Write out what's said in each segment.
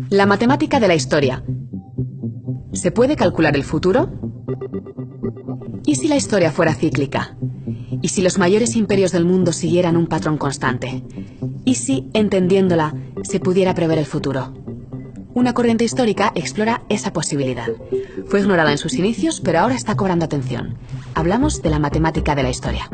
La matemática de la historia. ¿Se puede calcular el futuro? ¿Y si la historia fuera cíclica? ¿Y si los mayores imperios del mundo siguieran un patrón constante? ¿Y si, entendiéndola, se pudiera prever el futuro? Una corriente histórica explora esa posibilidad. Fue ignorada en sus inicios, pero ahora está cobrando atención. Hablamos de la matemática de la historia.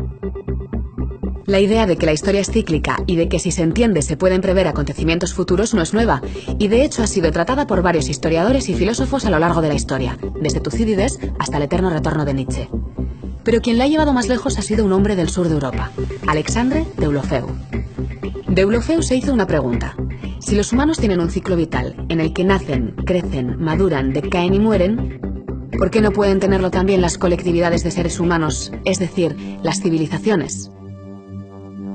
La idea de que la historia es cíclica y de que si se entiende se pueden prever acontecimientos futuros no es nueva, y de hecho ha sido tratada por varios historiadores y filósofos a lo largo de la historia, desde Tucídides hasta el eterno retorno de Nietzsche. Pero quien la ha llevado más lejos ha sido un hombre del sur de Europa, Alexandre Deulofeu. Deulofeu se hizo una pregunta. Si los humanos tienen un ciclo vital en el que nacen, crecen, maduran, decaen y mueren, ¿por qué no pueden tenerlo también las colectividades de seres humanos, es decir, las civilizaciones?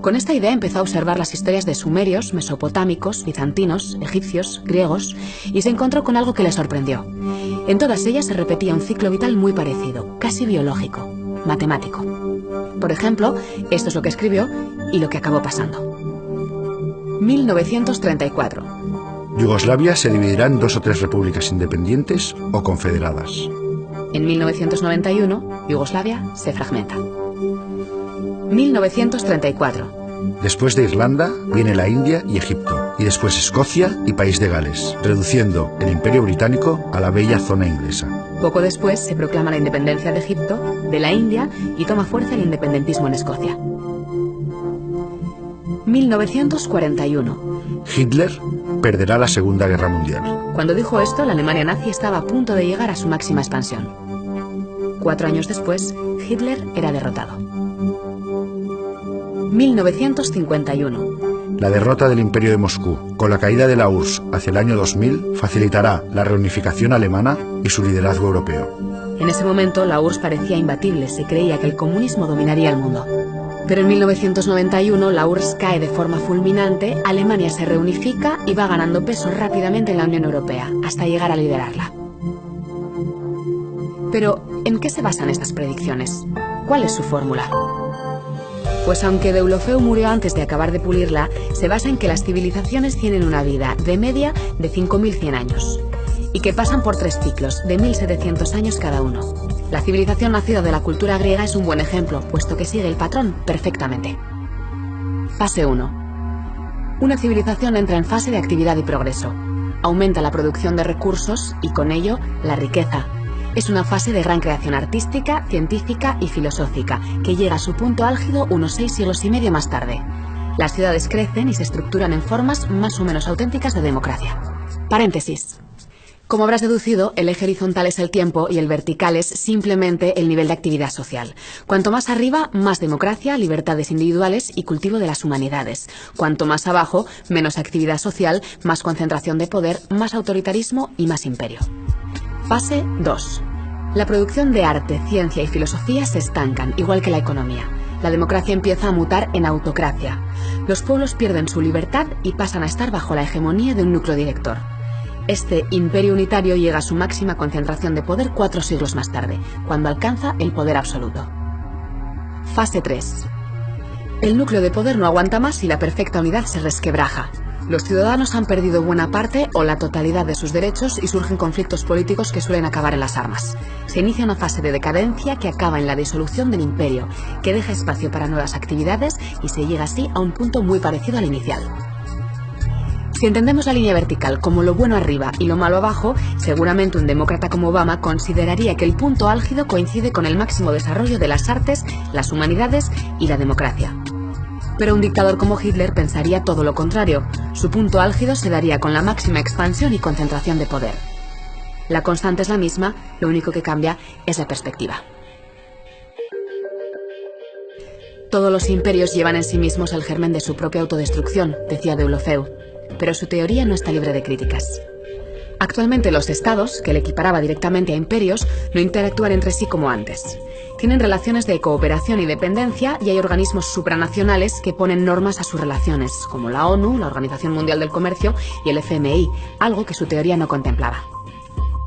Con esta idea empezó a observar las historias de sumerios, mesopotámicos, bizantinos, egipcios, griegos, y se encontró con algo que le sorprendió. En todas ellas se repetía un ciclo vital muy parecido, casi biológico, matemático. Por ejemplo, esto es lo que escribió y lo que acabó pasando. 1934. Yugoslavia se dividirá en 2 o 3 repúblicas independientes o confederadas. En 1991, Yugoslavia se fragmenta. 1934. Después de Irlanda viene la India y Egipto, y después Escocia y País de Gales, reduciendo el Imperio Británico a la bella zona inglesa. Poco después se proclama la independencia de Egipto, de la India, y toma fuerza el independentismo en Escocia. 1941. Hitler perderá la Segunda Guerra Mundial. Cuando dijo esto, la Alemania nazi estaba a punto de llegar a su máxima expansión. 4 años después, Hitler era derrotado. 1951. La derrota del Imperio de Moscú, con la caída de la URSS hacia el año 2000, facilitará la reunificación alemana y su liderazgo europeo. En ese momento, la URSS parecía imbatible, se creía que el comunismo dominaría el mundo. Pero en 1991 la URSS cae de forma fulminante, Alemania se reunifica y va ganando peso rápidamente en la Unión Europea, hasta llegar a liderarla. Pero, ¿en qué se basan estas predicciones? ¿Cuál es su fórmula? Pues aunque Deulofeu murió antes de acabar de pulirla, se basa en que las civilizaciones tienen una vida de media de 5100 años y que pasan por 3 ciclos de 1700 años cada uno. La civilización nacida de la cultura griega es un buen ejemplo, puesto que sigue el patrón perfectamente. Fase 1. Una civilización entra en fase de actividad y progreso. Aumenta la producción de recursos y con ello la riqueza. Es una fase de gran creación artística, científica y filosófica, que llega a su punto álgido unos 6 siglos y medio más tarde. Las ciudades crecen y se estructuran en formas más o menos auténticas de democracia. Paréntesis. Como habrás deducido, el eje horizontal es el tiempo y el vertical es simplemente el nivel de actividad social. Cuanto más arriba, más democracia, libertades individuales y cultivo de las humanidades. Cuanto más abajo, menos actividad social, más concentración de poder, más autoritarismo y más imperio. Fase 2. La producción de arte, ciencia y filosofía se estancan, igual que la economía. La democracia empieza a mutar en autocracia. Los pueblos pierden su libertad y pasan a estar bajo la hegemonía de un núcleo director. Este imperio unitario llega a su máxima concentración de poder 4 siglos más tarde, cuando alcanza el poder absoluto. Fase 3. El núcleo de poder no aguanta más y la perfecta unidad se resquebraja. Los ciudadanos han perdido buena parte o la totalidad de sus derechos y surgen conflictos políticos que suelen acabar en las armas. Se inicia una fase de decadencia que acaba en la disolución del imperio, que deja espacio para nuevas actividades y se llega así a un punto muy parecido al inicial. Si entendemos la línea vertical como lo bueno arriba y lo malo abajo, seguramente un demócrata como Obama consideraría que el punto álgido coincide con el máximo desarrollo de las artes, las humanidades y la democracia. Pero un dictador como Hitler pensaría todo lo contrario. Su punto álgido se daría con la máxima expansión y concentración de poder. La constante es la misma, lo único que cambia es la perspectiva. Todos los imperios llevan en sí mismos el germen de su propia autodestrucción, decía Deulofeu, pero su teoría no está libre de críticas. Actualmente los estados, que le equiparaba directamente a imperios, no interactúan entre sí como antes. Tienen relaciones de cooperación y dependencia y hay organismos supranacionales que ponen normas a sus relaciones, como la ONU, la Organización Mundial del Comercio y el FMI, algo que su teoría no contemplaba.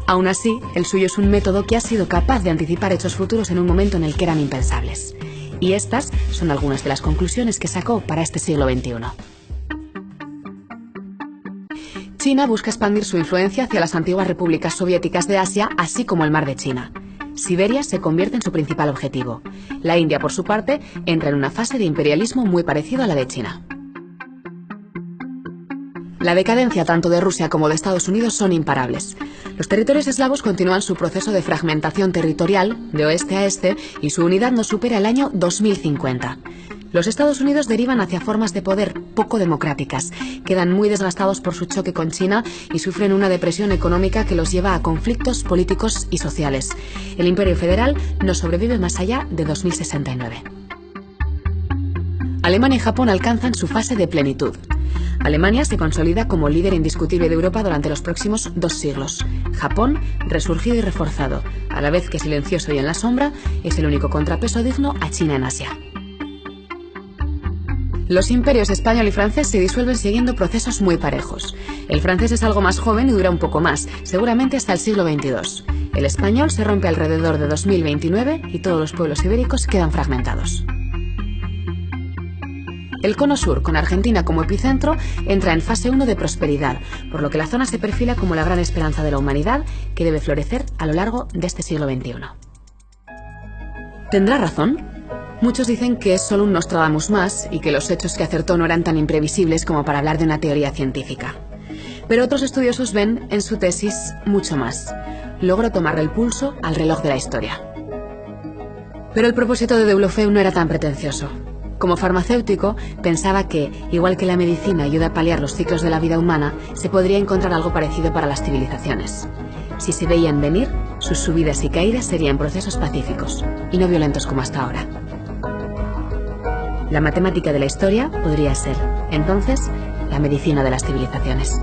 Aún así, el suyo es un método que ha sido capaz de anticipar hechos futuros en un momento en el que eran impensables. Y estas son algunas de las conclusiones que sacó para este siglo XXI. China busca expandir su influencia hacia las antiguas repúblicas soviéticas de Asia, así como el Mar de China. Siberia se convierte en su principal objetivo. La India, por su parte, entra en una fase de imperialismo muy parecido a la de China. La decadencia tanto de Rusia como de Estados Unidos son imparables. Los territorios eslavos continúan su proceso de fragmentación territorial, de oeste a este, y su unidad no supera el año 2050. Los Estados Unidos derivan hacia formas de poder poco democráticas, quedan muy desgastados por su choque con China y sufren una depresión económica que los lleva a conflictos políticos y sociales. El Imperio Federal no sobrevive más allá de 2069. Alemania y Japón alcanzan su fase de plenitud. Alemania se consolida como líder indiscutible de Europa durante los próximos 2 siglos. Japón, resurgido y reforzado, a la vez que silencioso y en la sombra, es el único contrapeso digno a China en Asia. Los imperios español y francés se disuelven siguiendo procesos muy parejos. El francés es algo más joven y dura un poco más, seguramente hasta el siglo XXII. El español se rompe alrededor de 2029 y todos los pueblos ibéricos quedan fragmentados. El cono sur, con Argentina como epicentro, entra en fase 1 de prosperidad, por lo que la zona se perfila como la gran esperanza de la humanidad que debe florecer a lo largo de este siglo XXI. ¿Tendrá razón? Muchos dicen que es solo un Nostradamus más y que los hechos que acertó no eran tan imprevisibles como para hablar de una teoría científica. Pero otros estudiosos ven en su tesis mucho más. Logró tomarle el pulso al reloj de la historia. Pero el propósito de Deulofeu no era tan pretencioso. Como farmacéutico, pensaba que, igual que la medicina ayuda a paliar los ciclos de la vida humana, se podría encontrar algo parecido para las civilizaciones. Si se veían venir, sus subidas y caídas serían procesos pacíficos y no violentos como hasta ahora. La matemática de la historia podría ser, entonces, la medicina de las civilizaciones.